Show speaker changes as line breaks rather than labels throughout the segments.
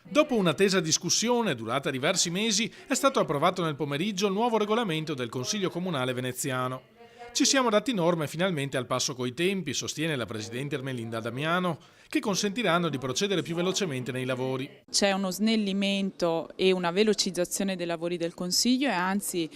Dopo una tesa discussione durata diversi mesi, è stato approvato nel pomeriggio il nuovo regolamento del Consiglio Comunale veneziano. Ci siamo dati norme finalmente al passo coi tempi, sostiene la Presidente Ermelinda Damiano, che consentiranno di procedere più velocemente nei lavori.
C'è uno snellimento e una velocizzazione dei lavori del Consiglio e anzi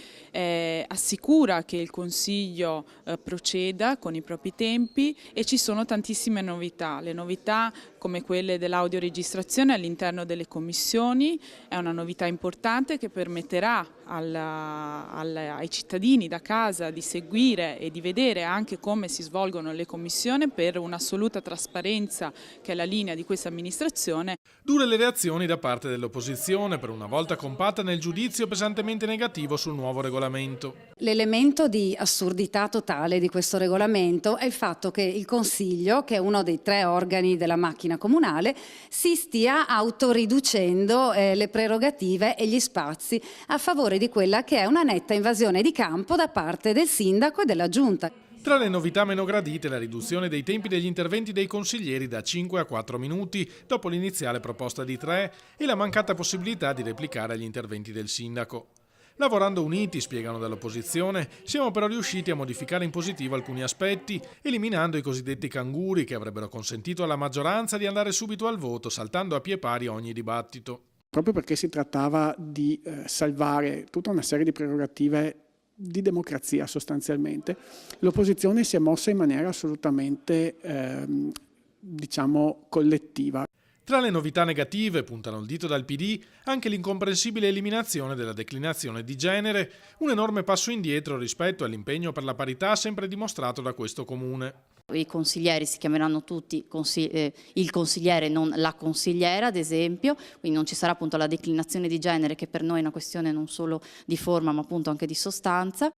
assicura che il Consiglio proceda con i propri tempi e ci sono tantissime novità. Le novità come quelle dell'audioregistrazione all'interno delle commissioni è una novità importante che permetterà ai cittadini da casa di seguire e di vedere anche come si svolgono le commissioni per un'assoluta trasparenza che è la linea di questa amministrazione.
Dure le reazioni da parte dell'opposizione, per una volta compatta nel giudizio pesantemente negativo sul nuovo regolamento.
L'elemento di assurdità totale di questo regolamento è il fatto che il Consiglio, che è uno dei 3 organi della macchina comunale, si stia autoriducendo le prerogative e gli spazi a favore di quella che è una netta invasione di campo da parte del sindaco e della giunta.
Tra le novità meno gradite la riduzione dei tempi degli interventi dei consiglieri da 5 a 4 minuti dopo l'iniziale proposta di 3 e la mancata possibilità di replicare agli interventi del sindaco. Lavorando uniti, spiegano dall'opposizione, siamo però riusciti a modificare in positivo alcuni aspetti, eliminando i cosiddetti canguri che avrebbero consentito alla maggioranza di andare subito al voto, saltando a pie pari ogni dibattito.
Proprio perché si trattava di salvare tutta una serie di prerogative di democrazia sostanzialmente, l'opposizione si è mossa in maniera assolutamente, collettiva.
Tra le novità negative, puntano il dito dal PD, anche l'incomprensibile eliminazione della declinazione di genere, un enorme passo indietro rispetto all'impegno per la parità sempre dimostrato da questo comune.
I consiglieri si chiameranno tutti il consigliere, non la consigliera, ad esempio, quindi non ci sarà appunto la declinazione di genere, che per noi è una questione non solo di forma ma appunto anche di sostanza.